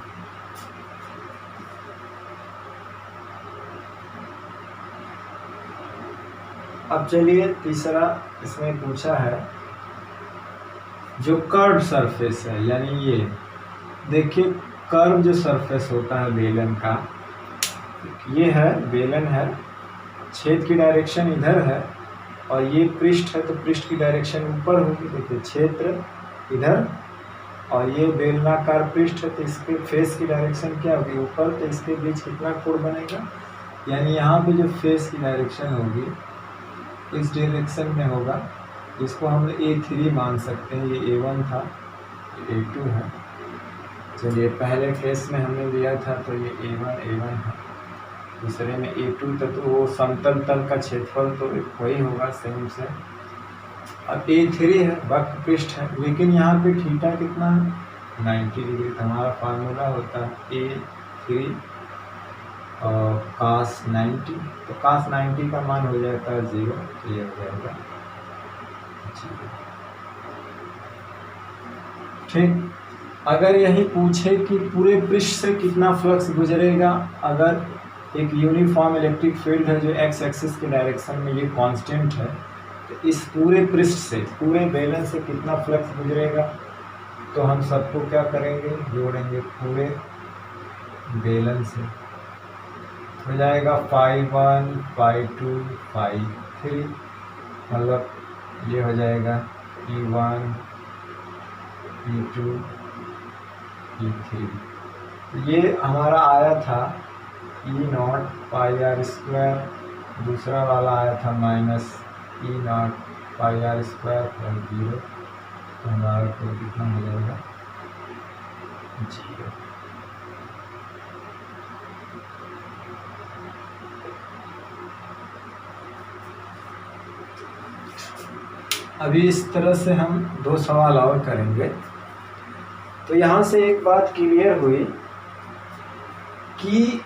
अब चलिए तीसरा इसमें पूछा है जो कर्व सरफेस है, यानी ये देखिए कर्व जो सरफेस होता है बेलन का, ये है बेलन है, छेद की डायरेक्शन इधर है और ये पृष्ठ है तो पृष्ठ की डायरेक्शन ऊपर होगी। देखिए क्षेत्र इधर और ये बेलनाकार पृष्ठ है तो इसके फेस की डायरेक्शन क्या होगी, ऊपर। तो इसके बीच कितना कोण बनेगा, यानी यहाँ पे जो फेस की डायरेक्शन होगी इस डायरेक्शन में होगा, इसको हम A3 मान सकते हैं। ये A1 था, ये A2 है। चलिए पहले केस में हमने लिया था तो ये A1 है, दूसरे में A2 था तो वो समतल तल का क्षेत्रफल तो वही होगा सेम से। अब A3 है, वक्र पृष्ठ है, लेकिन यहाँ पे थीटा कितना है, 90 डिग्री। तो हमारा फार्मूला होता है A3 और cos 90, तो cos 90 का मान हो जाता है 0, तो ये हो जाएगा 0। ठीक, अगर यही पूछे कि पूरे पृष्ठ से कितना फ्लक्स गुजरेगा, अगर एक यूनिफॉर्म इलेक्ट्रिक फील्ड है जो एक्स एक्सिस के डायरेक्शन में ये कांस्टेंट है, तो इस पूरे पृष्ठ से, पूरे बेलन से कितना फ्लक्स गुजरेगा, तो हम सबको क्या करेंगे, जोड़ेंगे। पूरे बेलन से हो जाएगा phi 1, phi 2, phi 3, मतलब ये हो जाएगा E1 E2 E3। ये हमारा आया था E0 पाई आर स्क्वायर, दूसरा वाला आया था -E0 pi are square plus 0, तो हमारा तो कितना हो जाएगा 0। अभी इस तरह से हम 2 सवाल और करेंगे। तो यहाँ से एक बात क्लियर हुई कि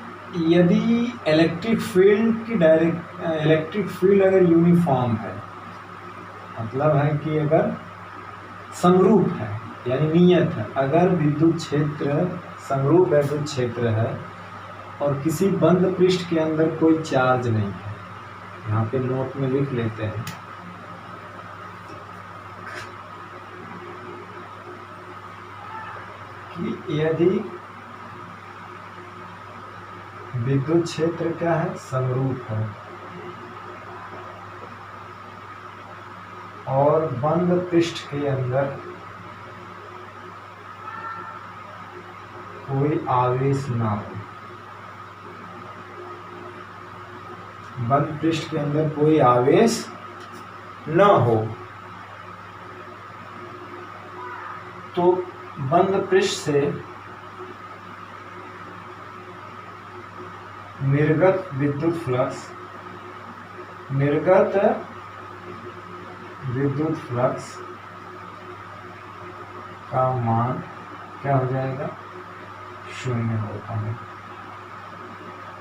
यदि इलेक्ट्रिक फील्ड अगर यूनिफॉर्म है, मतलब है कि अगर समरूप है यानी नियत है, अगर विद्युत क्षेत्र समरूप विद्युत क्षेत्र है और किसी बंद पृष्ठ के अंदर कोई चार्ज नहीं है, यहाँ पे नोट में लिख लेते हैं कि यदि विद्युत क्षेत्र क्या है, समरूप है और बंद पृष्ठ के अंदर कोई आवेश ना हो, बंद पृष्ठ के अंदर कोई आवेश न हो, तो बंद पृष्ठ से निर्गत विद्युत फ्लक्स का मान क्या हो जाएगा, 0 होता है।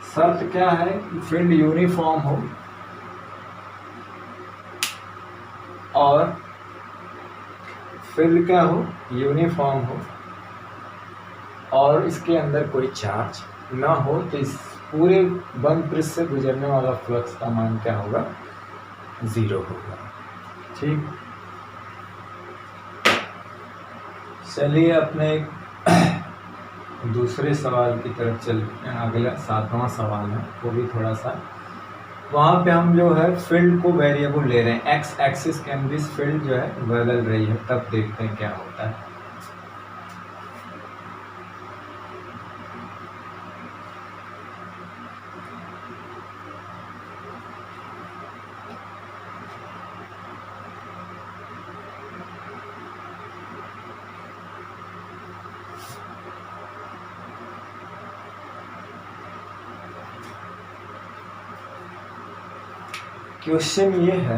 शर्त क्या है कि फील्ड यूनिफॉर्म हो और फील्ड क्या हो, यूनिफॉर्म हो और इसके अंदर कोई चार्ज ना हो, तो इस पूरे बंद पृष्ठ से गुजरने वाला फ्लक्स का मान क्या होगा, 0 होगा। ठीक, चलिए अपने दूसरे सवाल की तरफ चलते हैं। अगला 7वां सवाल है, वो भी थोड़ा सा, वहाँ पे हम जो है फील्ड को वेरिएबल ले रहे हैं, एक्स एक्सिस के अंदर फील्ड जो है बदल रही है, तब देखते हैं क्या होता है। क्वेश्चन ये है,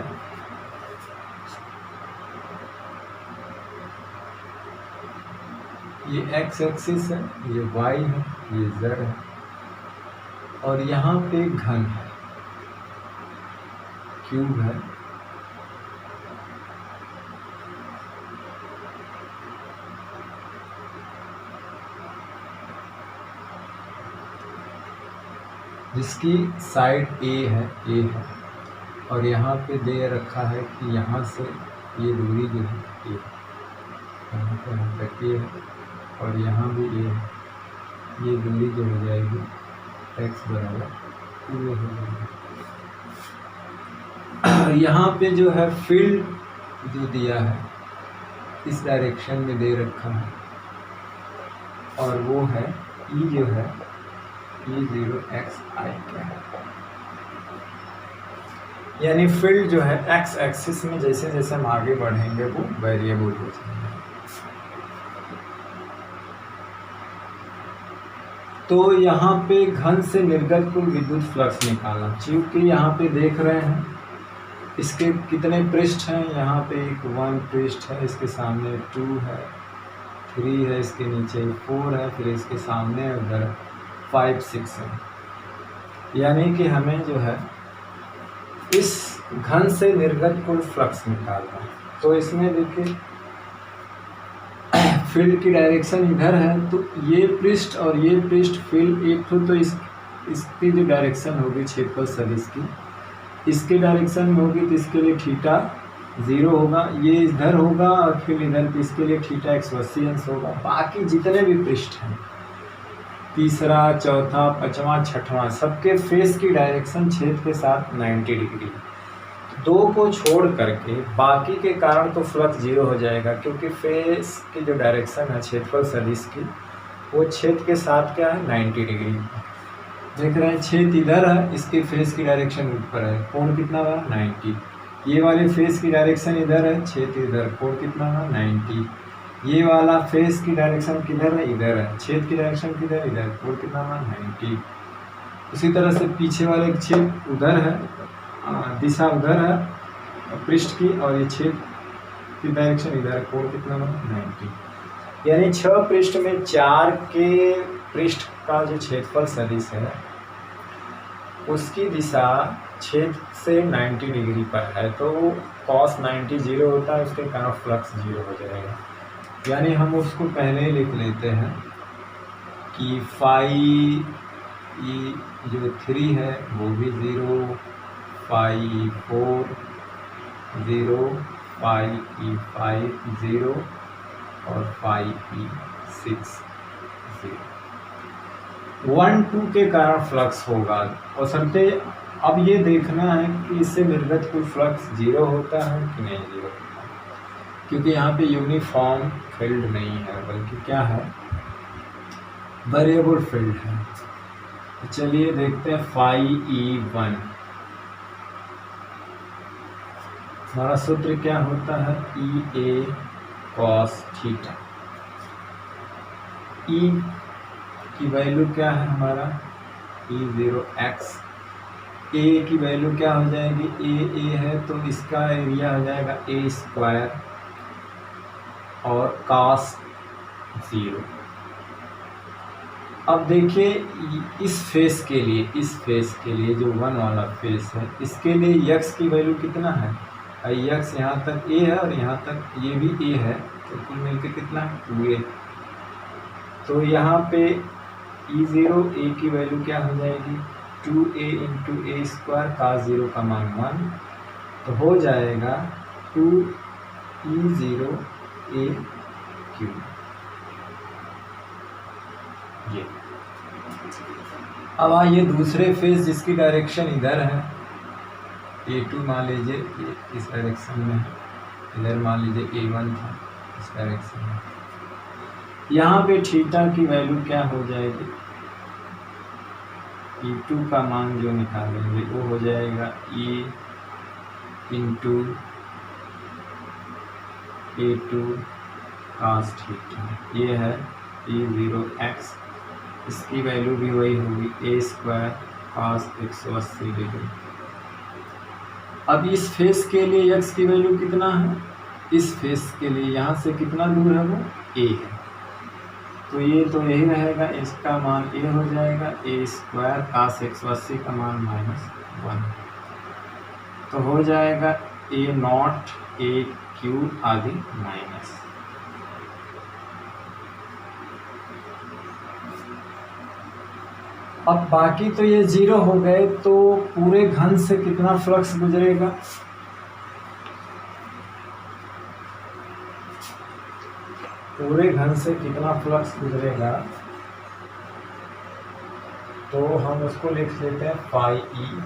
ये एक्स एक्सिस है, ये वाई है, ये जेड है और यहाँ पे घन है, क्यूब है, जिसकी साइड ए है और यहाँ पे दे रखा है कि यहाँ से ये दूरी जो है ए, यहाँ पे हम तक ए है और यहाँ भी ए है, ये दूरी जो हो जाएगी x बराबर 2a हो जाएगी। यहाँ पे जो है फील्ड जो दिया है इस डायरेक्शन में दे रखा है और वो है E जो है E0xi क्या है, यानी फील्ड जो है एक्स एक्सिस में जैसे जैसे हम आगे बढ़ेंगे वो वेरिएबल हो जाएंगे। तो यहाँ पे घन से निर्गत कुल विद्युत फ्लक्स निकालना, क्योंकि यहाँ पे देख रहे हैं इसके कितने पृष्ठ हैं, यहाँ पे एक 1 पृष्ठ है, इसके सामने 2 है, 3 है, इसके नीचे 4 है, फिर इसके सामने उधर 5 6 है, यानी कि हमें जो है इस घन से निर्गत कुल फ्लक्स निकालना है। तो इसमें देखिए फील्ड की डायरेक्शन इधर है, तो ये पृष्ठ और ये पृष्ठ फील्ड एक तो इसकी जो डायरेक्शन होगी क्षेत्रफल सदिश की, इसके डायरेक्शन में होगी तो इसके लिए थीटा 0 होगा, ये इधर होगा और फिर इधर, तो इसके लिए थीटा 180 अंश होगा। बाकी जितने भी पृष्ठ हैं, तीसरा, चौथा, 5वां, 6वां, सबके फेस की डायरेक्शन छेद के साथ 90 डिग्री। दो को छोड़ करके बाकी के कारण तो फ्लक्स जीरो हो जाएगा, क्योंकि फेस की जो डायरेक्शन है क्षेत्रफल सदिश की, वो छेद के साथ क्या है 90 डिग्री। देख रहे हैं छेद इधर है, इसके फेस की डायरेक्शन ऊपर है, कोण कितना हुआ 90। ये वाले फेस की डायरेक्शन इधर है, छेद इधर, कोण कितना हुआ 90। ये वाला फेस की डायरेक्शन किधर है, इधर है, छेद की डायरेक्शन किधर, इधर, कोण कितना हुआ 90। उसी तरह से पीछे वाले छेद उधर है, दिशा उधर है पृष्ठ की, और ये छेद की डायरेक्शन इधर है, कोण कितना हुआ 90। यानी 6 पृष्ठ में 4 के पृष्ठ का जो क्षेत्रफल सदिश है उसकी दिशा छेद से 90 डिग्री पर है, तो cos 90 जीरो होता है, उसके कारण फ्लक्स जीरो हो जाएगा। यानी हम उसको पहले ही लिख लेते हैं कि फाई ई जो 3 है वो भी 0, फाई 4 0, फाई ई 5 0 और फाई ई 6 0। 1 2 के कारण फ्लक्स होगा। और सबसे अब ये देखना है कि इससे निर्गत कोई फ्लक्स जीरो होता है कि नहीं जीरो होता है, क्योंकि यहाँ पे यूनिफॉर्म फील्ड नहीं है, बल्कि क्या है वेरिएबल फील्ड है। तो चलिए देखते हैं फाई ई 1, हमारा सूत्र क्या होता है ई ए कॉस थीटा। ई की वैल्यू क्या है हमारा E0x, ए की वैल्यू क्या हो जाएगी ए है, तो इसका एरिया हो जाएगा A² और cos 0। अब देखिए इस फेस के लिए जो 1 वाला फेस है, इसके लिए x की वैल्यू कितना है, x यहाँ तक a है और यहाँ तक ये भी a है, तो कुल मिलकर कितना है 2a। तो यहाँ पे E0 a की वैल्यू क्या हो जाएगी 2a इंटू A² cos 0 का मान 1, तो हो जाएगा 2E0 a क्यूब। ये अब आइए दूसरे फेस जिसकी डायरेक्शन इधर है, A2 मान लीजिए इस डायरेक्शन में है, इधर मान लीजिए A1 था इस डायरेक्शन में। यहाँ पे थीटा की वैल्यू क्या हो जाएगी, E2 का मान जो निकालेंगे वो हो जाएगा E into A2 cos theta, ये है E0x, इसकी वैल्यू भी वही होगी A² cos 180 डिग्री। अब इस फेस के लिए x की वैल्यू कितना है, इस फेस के लिए यहाँ से कितना दूर है वो a है, तो ये तो यही रहेगा, इसका मान a हो जाएगा A² cos 180 का मान -1, तो हो जाएगा A0 A³ आदि माइनस। अब बाकी तो ये जीरो हो गए, तो पूरे घन से कितना फ्लक्स गुजरेगा, पूरे घन से कितना फ्लक्स गुजरेगा, तो हम उसको लिख लेते हैं फाई ई,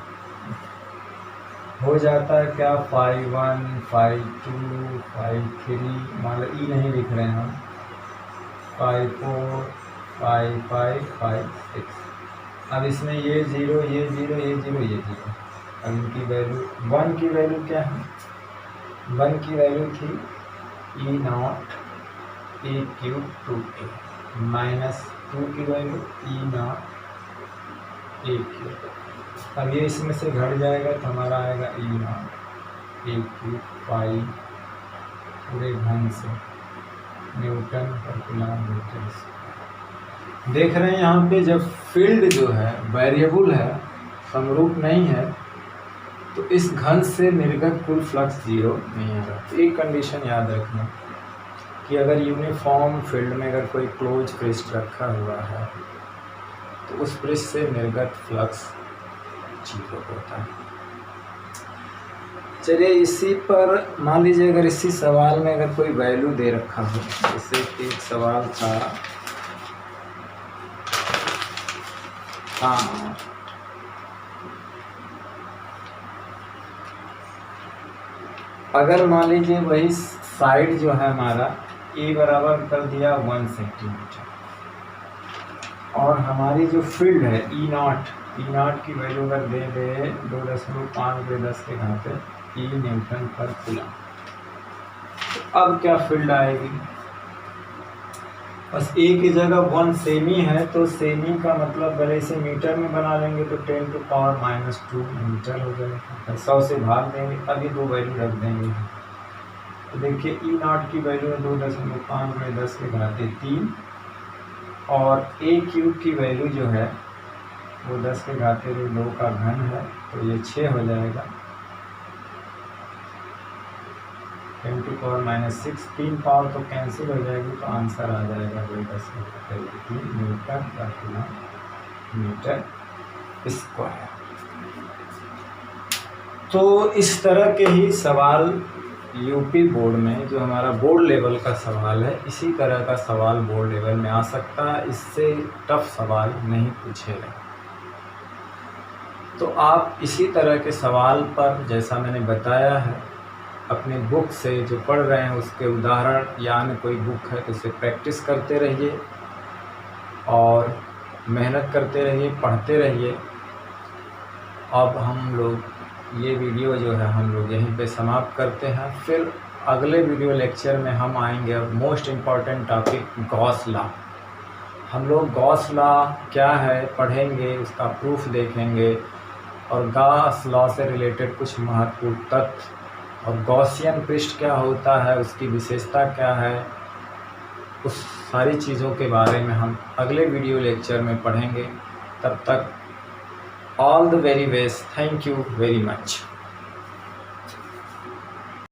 हो जाता है क्या फाई 1 फाई 2 फाई 3, मान लो ई नहीं लिख रहे हैं हम, फाई 4 फाई 5 फाई 6। अब इसमें ये 0 ये 0 ये 0 ये 0, अब इनकी वैल्यू 1 की वैल्यू क्या है, 1 की वैल्यू थी E0 A³ 2a माइनस 2 की वैल्यू E0 A³। अब ये इसमें से घट जाएगा तो हमारा आएगा E0 A³ पाई पूरे घन से न्यूटन पर कूलम मीटर। देख रहे हैं यहाँ पे जब फील्ड जो है वेरिएबल है, समरूप नहीं है, तो इस घन से निर्गत कुल फ्लक्स जीरो नहीं होगा। तो एक कंडीशन याद रखना कि अगर यूनिफॉर्म फील्ड में अगर कोई क्लोज पृष्ठ रखा हुआ है तो उस पृष्ठ से निर्गत फ्लक्स जीरो होता है। चलिए इसी पर मान लीजिए अगर इसी सवाल में अगर कोई वैल्यू दे रखा हो, जैसे एक सवाल था हाँ अगर मान लीजिए वही साइड जो है हमारा ए बराबर कर दिया 1 सेंटीमीटर, और हमारी जो फील्ड है ई नॉट की वैल्यू अगर दे दे 2.5 ई न्यूटन पर कूलम, तो अब क्या फील्ड आएगी? बस ए की जगह 1 सेमी है, तो सेमी का मतलब पहले इसे मीटर में बना लेंगे तो 10⁻⁻2 मीटर हो जाएगा। 100 से भाग देंगे, अब ये 2 वैल्यू रख देंगे। तो देखिए ई नॉट की वैल्यू है 2.5×10⁻³ और ए क्यूब की वैल्यू जो है वो 10⁻2 का घन है, तो ये 6 हो जाएगा। 10⁻⁻6 3 पावर तो कैंसिल हो जाएगी, तो आंसर आ जाएगा 10⁻³ न्यूटन पर मीटर स्क्वायर। तो इस तरह के ही सवाल यूपी बोर्ड में, जो हमारा बोर्ड लेवल का सवाल है, इसी तरह का सवाल बोर्ड लेवल में आ सकता है। इससे टफ सवाल नहीं पूछेगा। तो आप इसी तरह के सवाल पर, जैसा मैंने बताया है, अपने बुक से जो पढ़ रहे हैं उसके उदाहरण या अन्य कोई बुक है तो उसे प्रैक्टिस करते रहिए और मेहनत करते रहिए, पढ़ते रहिए। अब हम लोग ये वीडियो जो है हम लोग यहीं पे समाप्त करते हैं। फिर अगले वीडियो लेक्चर में हम आएंगे, अब most important topic Gauss law. हम लोग गॉस लॉ क्या है पढ़ेंगे, उसका प्रूफ देखेंगे और गॉस लॉ से रिलेटेड कुछ महत्वपूर्ण तथ्य और गॉसियन पृष्ठ क्या होता है, उसकी विशेषता क्या है, उस सारी चीज़ों के बारे में हम अगले वीडियो लेक्चर में पढ़ेंगे। तब तक all the very best, thank you very much.